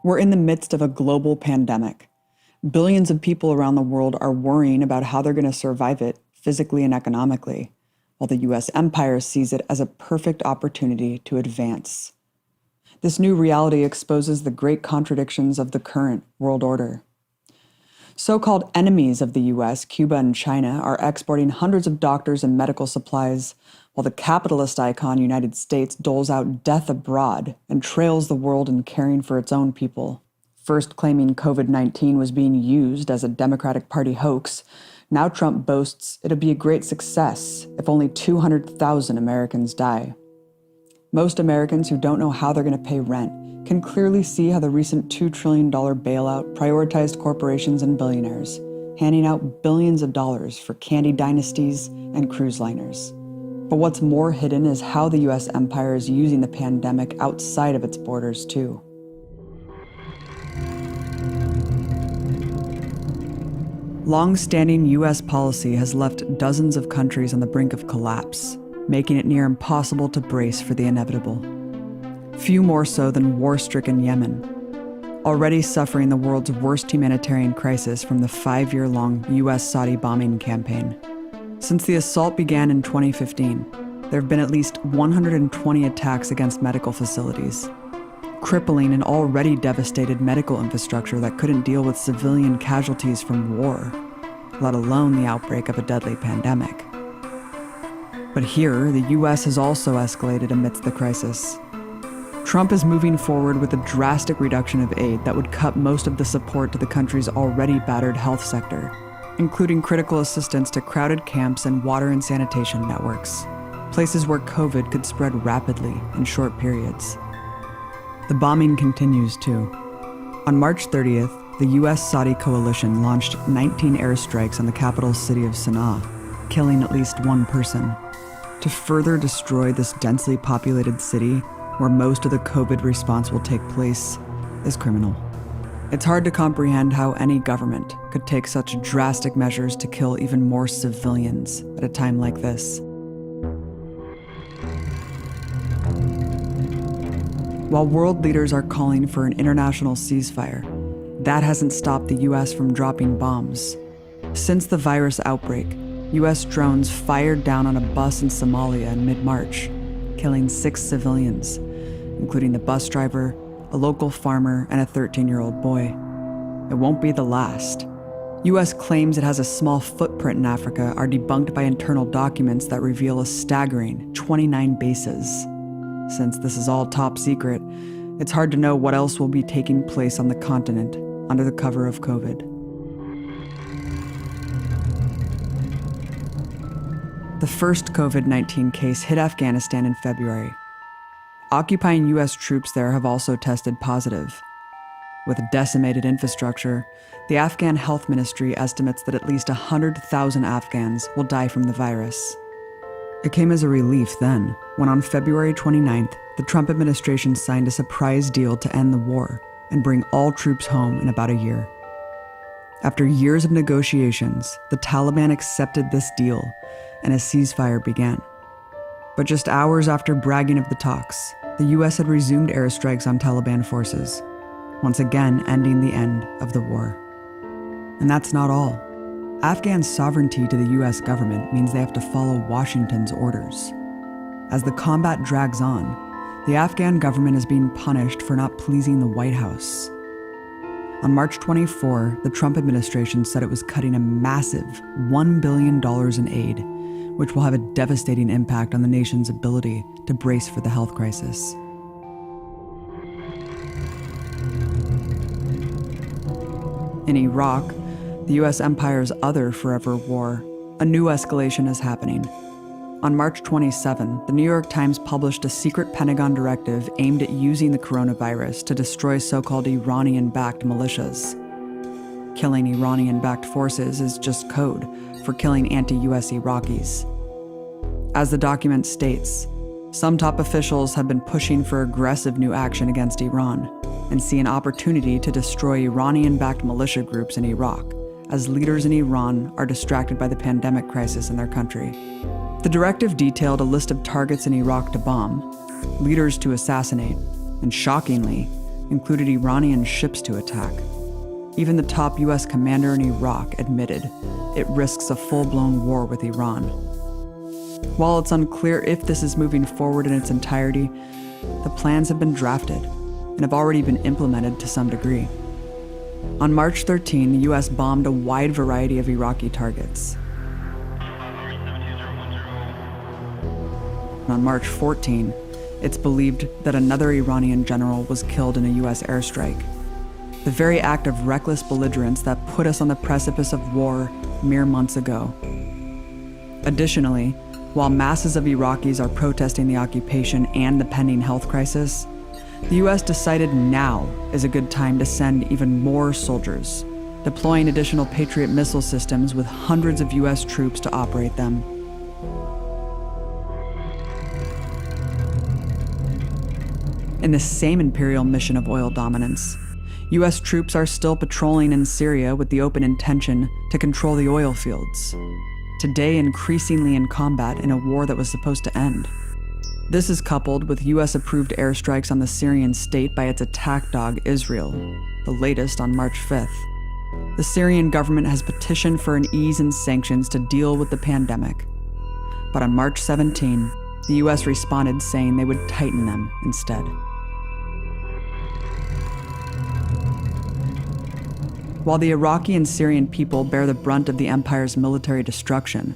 We're in the midst of a global pandemic. Billions of people around the world are worrying about how they're going to survive it physically and economically, while the U.S. empire sees it as a perfect opportunity to advance. This new reality exposes the great contradictions of the current world order. So-called enemies of the U.S., Cuba and China, are exporting hundreds of doctors and medical supplies, while the capitalist icon United States doles out death abroad and trails the world in caring for its own people. First claiming COVID-19 was being used as a Democratic Party hoax, now Trump boasts it'll be a great success if only 200,000 Americans die. Most Americans who don't know how they're going to pay rent can clearly see how the recent $2 trillion bailout prioritized corporations and billionaires, handing out billions of dollars for candy dynasties and cruise liners. But what's more hidden is how the U.S. empire is using the pandemic outside of its borders, too. Long-standing U.S. policy has left dozens of countries on the brink of collapse, making it near impossible to brace for the inevitable. Few more so than war-stricken Yemen, already suffering the world's worst humanitarian crisis from the 5-year-long U.S.-Saudi bombing campaign. Since the assault began in 2015, there have been at least 120 attacks against medical facilities, crippling an already devastated medical infrastructure that couldn't deal with civilian casualties from war, let alone the outbreak of a deadly pandemic. But here, the U.S. has also escalated amidst the crisis. Trump is moving forward with a drastic reduction of aid that would cut most of the support to the country's already battered health sector, including critical assistance to crowded camps and water and sanitation networks, places where COVID could spread rapidly in short periods. The bombing continues, too. On March 30th, the U.S.-Saudi coalition launched 19 airstrikes on the capital city of Sana'a, killing at least one person. To further destroy this densely populated city, where most of the COVID response will take place, is criminal. It's hard to comprehend how any government could take such drastic measures to kill even more civilians at a time like this. While world leaders are calling for an international ceasefire, that hasn't stopped the U.S. from dropping bombs. Since the virus outbreak, U.S. drones fired down on a bus in Somalia in mid-March, killing 6 civilians, including the bus driver, a local farmer, and a 13-year-old boy. It won't be the last. U.S. claims it has a small footprint in Africa are debunked by internal documents that reveal a staggering 29 bases. Since this is all top secret, it's hard to know what else will be taking place on the continent under the cover of COVID. The first COVID-19 case hit Afghanistan in February. Occupying U.S. troops there have also tested positive. With a decimated infrastructure, the Afghan Health Ministry estimates that at least 100,000 Afghans will die from the virus. It came as a relief then, when on February 29th, the Trump administration signed a surprise deal to end the war and bring all troops home in about a year. After years of negotiations, the Taliban accepted this deal and a ceasefire began. But just hours after bragging of the talks, the U.S. had resumed airstrikes on Taliban forces, once again ending the end of the war. And that's not all. Afghan sovereignty to the U.S. government means they have to follow Washington's orders. As the combat drags on, the Afghan government is being punished for not pleasing the White House. On March 24, the Trump administration said it was cutting a massive $1 billion in aid, which will have a devastating impact on the nation's ability to brace for the health crisis. In Iraq, the U.S. empire's other forever war, a new escalation is happening. On March 27, the New York Times published a secret Pentagon directive aimed at using the coronavirus to destroy so-called Iranian-backed militias. Killing Iranian-backed forces is just code for killing anti-US Iraqis. As the document states, some top officials have been pushing for aggressive new action against Iran and see an opportunity to destroy Iranian-backed militia groups in Iraq, as leaders in Iran are distracted by the pandemic crisis in their country. The directive detailed a list of targets in Iraq to bomb, leaders to assassinate, and shockingly, included Iranian ships to attack. Even the top US commander in Iraq admitted it risks a full-blown war with Iran. While it's unclear if this is moving forward in its entirety, the plans have been drafted and have already been implemented to some degree. On March 13, the US bombed a wide variety of Iraqi targets. On March 14, it's believed that another Iranian general was killed in a US airstrike. The very act of reckless belligerence that put us on the precipice of war mere months ago. Additionally, while masses of Iraqis are protesting the occupation and the pending health crisis, the US decided now is a good time to send even more soldiers, deploying additional Patriot missile systems with hundreds of US troops to operate them. In the same imperial mission of oil dominance, US troops are still patrolling in Syria with the open intention to control the oil fields, today increasingly in combat in a war that was supposed to end. This is coupled with US-approved airstrikes on the Syrian state by its attack dog Israel, the latest on March 5th. The Syrian government has petitioned for an ease in sanctions to deal with the pandemic. But on March 17, the US responded saying they would tighten them instead. While the Iraqi and Syrian people bear the brunt of the empire's military destruction,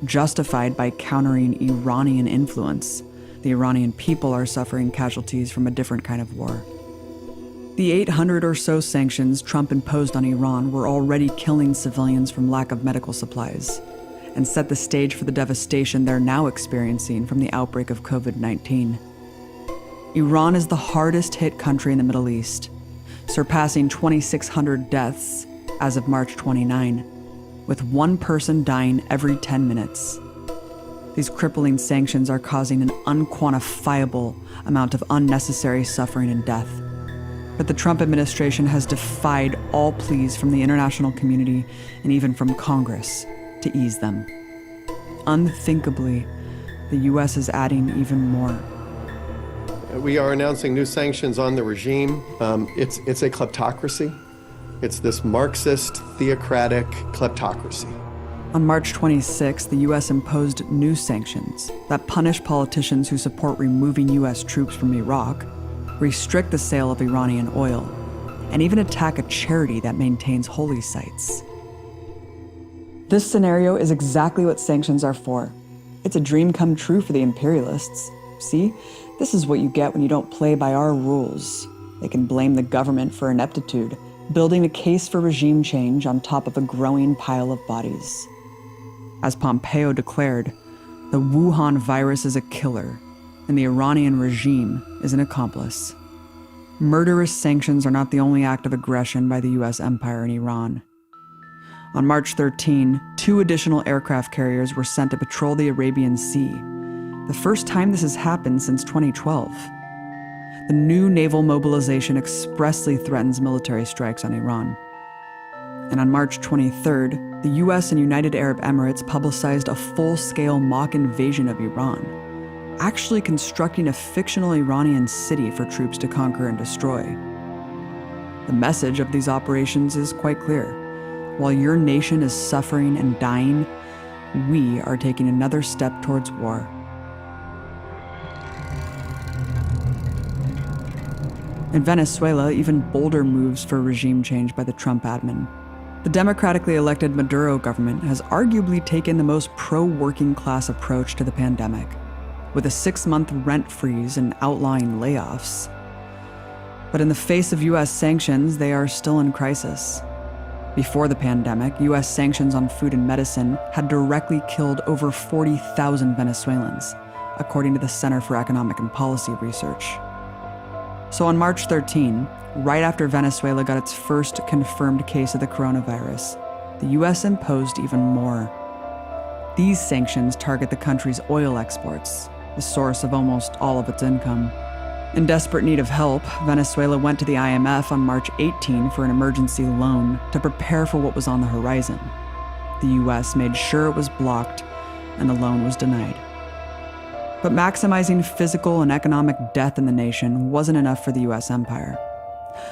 justified by countering Iranian influence, the Iranian people are suffering casualties from a different kind of war. The 800 or so sanctions Trump imposed on Iran were already killing civilians from lack of medical supplies, and set the stage for the devastation they're now experiencing from the outbreak of COVID-19. Iran is the hardest hit country in the Middle East, surpassing 2,600 deaths as of March 29, with one person dying every 10 minutes. These crippling sanctions are causing an unquantifiable amount of unnecessary suffering and death. But the Trump administration has defied all pleas from the international community and even from Congress to ease them. Unthinkably, the US is adding even more. We are announcing new sanctions on the regime. It's a kleptocracy. It's this Marxist, theocratic kleptocracy. On March 26, the US imposed new sanctions that punish politicians who support removing US troops from Iraq, restrict the sale of Iranian oil, and even attack a charity that maintains holy sites. This scenario is exactly what sanctions are for. It's a dream come true for the imperialists. See, this is what you get when you don't play by our rules. They can blame the government for ineptitude, building a case for regime change on top of a growing pile of bodies. As Pompeo declared, the Wuhan virus is a killer, and the Iranian regime is an accomplice. Murderous sanctions are not the only act of aggression by the US empire in Iran. On March 13, 2 additional aircraft carriers were sent to patrol the Arabian Sea, the first time this has happened since 2012. The new naval mobilization expressly threatens military strikes on Iran. And on March 23rd, the US and United Arab Emirates publicized a full-scale mock invasion of Iran, actually constructing a fictional Iranian city for troops to conquer and destroy. The message of these operations is quite clear. While your nation is suffering and dying, we are taking another step towards war. In Venezuela, even bolder moves for regime change by the Trump admin. The democratically elected Maduro government has arguably taken the most pro-working class approach to the pandemic, with a 6-month rent freeze and outlawing layoffs. But in the face of US sanctions, they are still in crisis. Before the pandemic, US sanctions on food and medicine had directly killed over 40,000 Venezuelans, according to the Center for Economic and Policy Research. So on March 13, right after Venezuela got its first confirmed case of the coronavirus, the US imposed even more. These sanctions target the country's oil exports, the source of almost all of its income. In desperate need of help, Venezuela went to the IMF on March 18 for an emergency loan to prepare for what was on the horizon. The US made sure it was blocked, and the loan was denied. But maximizing physical and economic death in the nation wasn't enough for the US empire.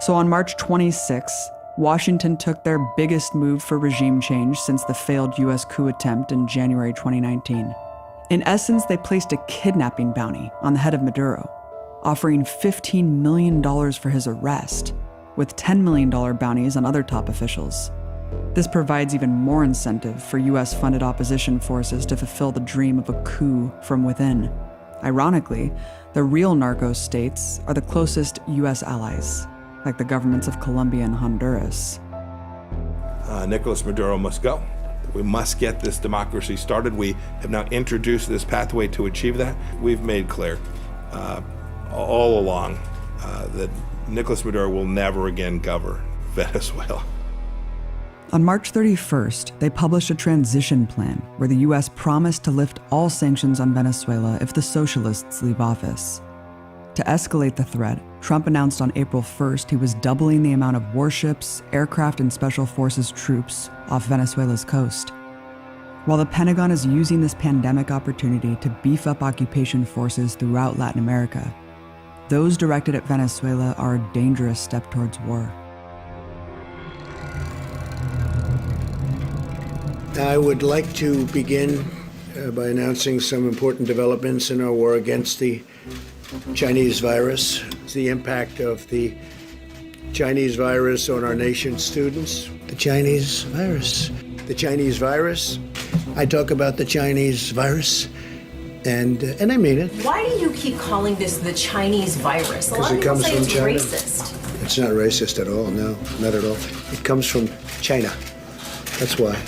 So on March 26, Washington took their biggest move for regime change since the failed US coup attempt in January 2019. In essence, they placed a kidnapping bounty on the head of Maduro, offering $15 million for his arrest, with $10 million bounties on other top officials. This provides even more incentive for US-funded opposition forces to fulfill the dream of a coup from within. Ironically, the real narco states are the closest US allies, like the governments of Colombia and Honduras. Nicolas Maduro must go. We must get this democracy started. We have now introduced this pathway to achieve that. We've made clear all along that Nicolas Maduro will never again govern Venezuela. On March 31st, they published a transition plan where the US promised to lift all sanctions on Venezuela if the socialists leave office. To escalate the threat, Trump announced on April 1st he was doubling the amount of warships, aircraft, and special forces troops off Venezuela's coast. While the Pentagon is using this pandemic opportunity to beef up occupation forces throughout Latin America, those directed at Venezuela are a dangerous step towards war. I would like to begin by announcing some important developments in our war against the Chinese virus, the impact of the Chinese virus on our nation's students. The Chinese virus. The Chinese virus. I talk about the Chinese virus, and I mean it. Why do you keep calling this the Chinese virus? A lot of people say it's racist. It's not racist at all, no, not at all. It comes from China. That's why.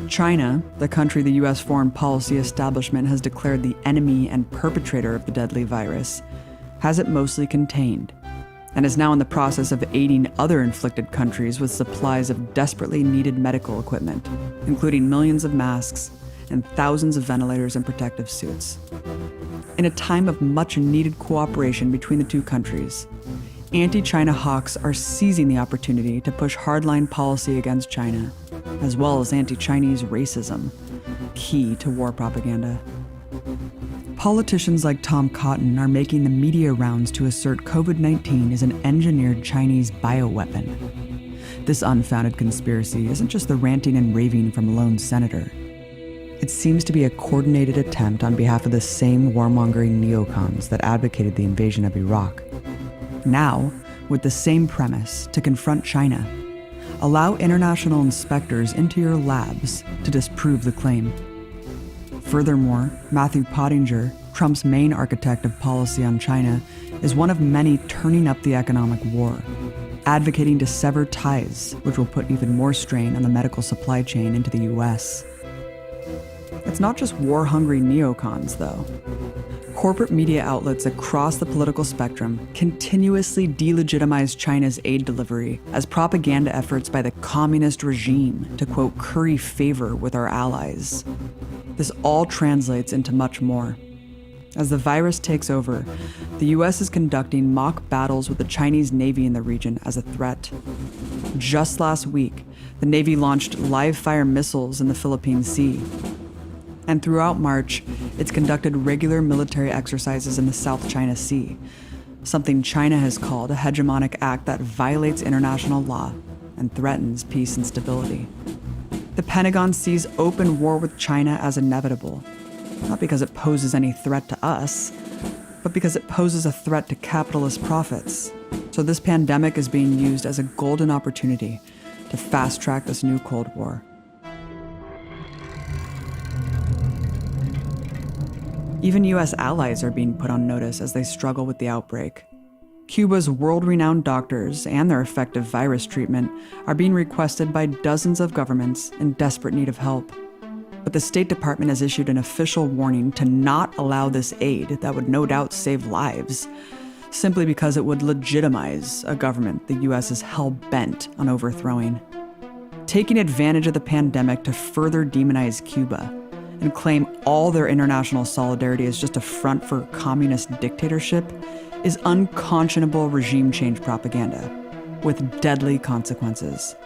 China, the country the US foreign policy establishment has declared the enemy and perpetrator of the deadly virus, has it mostly contained, and is now in the process of aiding other inflicted countries with supplies of desperately needed medical equipment, including millions of masks and thousands of ventilators and protective suits. In a time of much needed cooperation between the two countries, anti-China hawks are seizing the opportunity to push hardline policy against China, as well as anti-Chinese racism, key to war propaganda. Politicians like Tom Cotton are making the media rounds to assert COVID-19 is an engineered Chinese bioweapon. This unfounded conspiracy isn't just the ranting and raving from a lone senator. It seems to be a coordinated attempt on behalf of the same warmongering neocons that advocated the invasion of Iraq. Now, with the same premise, to confront China, allow international inspectors into your labs to disprove the claim. Furthermore, Matthew Pottinger, Trump's main architect of policy on China, is one of many turning up the economic war, advocating to sever ties, which will put even more strain on the medical supply chain into the US. It's not just war-hungry neocons, though. Corporate media outlets across the political spectrum continuously delegitimize China's aid delivery as propaganda efforts by the communist regime to, quote, curry favor with our allies. This all translates into much more. As the virus takes over, the US is conducting mock battles with the Chinese Navy in the region as a threat. Just last week, the Navy launched live-fire missiles in the Philippine Sea. And throughout March, it's conducted regular military exercises in the South China Sea, something China has called a hegemonic act that violates international law and threatens peace and stability. The Pentagon sees open war with China as inevitable, not because it poses any threat to us, but because it poses a threat to capitalist profits. So this pandemic is being used as a golden opportunity to fast-track this new Cold War. Even US allies are being put on notice as they struggle with the outbreak. Cuba's world-renowned doctors and their effective virus treatment are being requested by dozens of governments in desperate need of help. But the State Department has issued an official warning to not allow this aid that would no doubt save lives, simply because it would legitimize a government the US is hell-bent on overthrowing. Taking advantage of the pandemic to further demonize Cuba and claim all their international solidarity as just a front for communist dictatorship is unconscionable regime change propaganda with deadly consequences.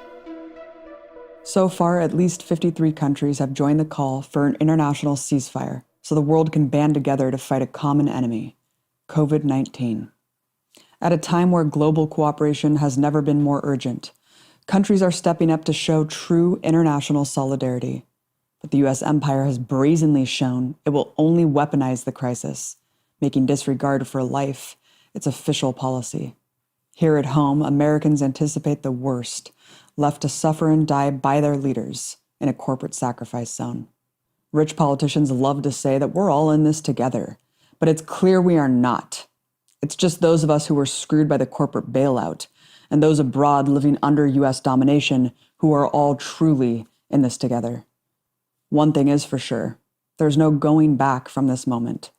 So far, at least 53 countries have joined the call for an international ceasefire so the world can band together to fight a common enemy, COVID-19. At a time where global cooperation has never been more urgent, countries are stepping up to show true international solidarity. But the U.S. empire has brazenly shown it will only weaponize the crisis, making disregard for life its official policy. Here at home, Americans anticipate the worst, left to suffer and die by their leaders in a corporate sacrifice zone. Rich politicians love to say that we're all in this together, but it's clear we are not. It's just those of us who were screwed by the corporate bailout and those abroad living under U.S. domination who are all truly in this together. One thing is for sure, there's no going back from this moment.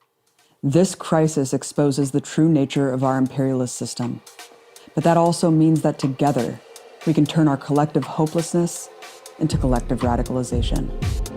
This crisis exposes the true nature of our imperialist system. But that also means that together, we can turn our collective hopelessness into collective radicalization.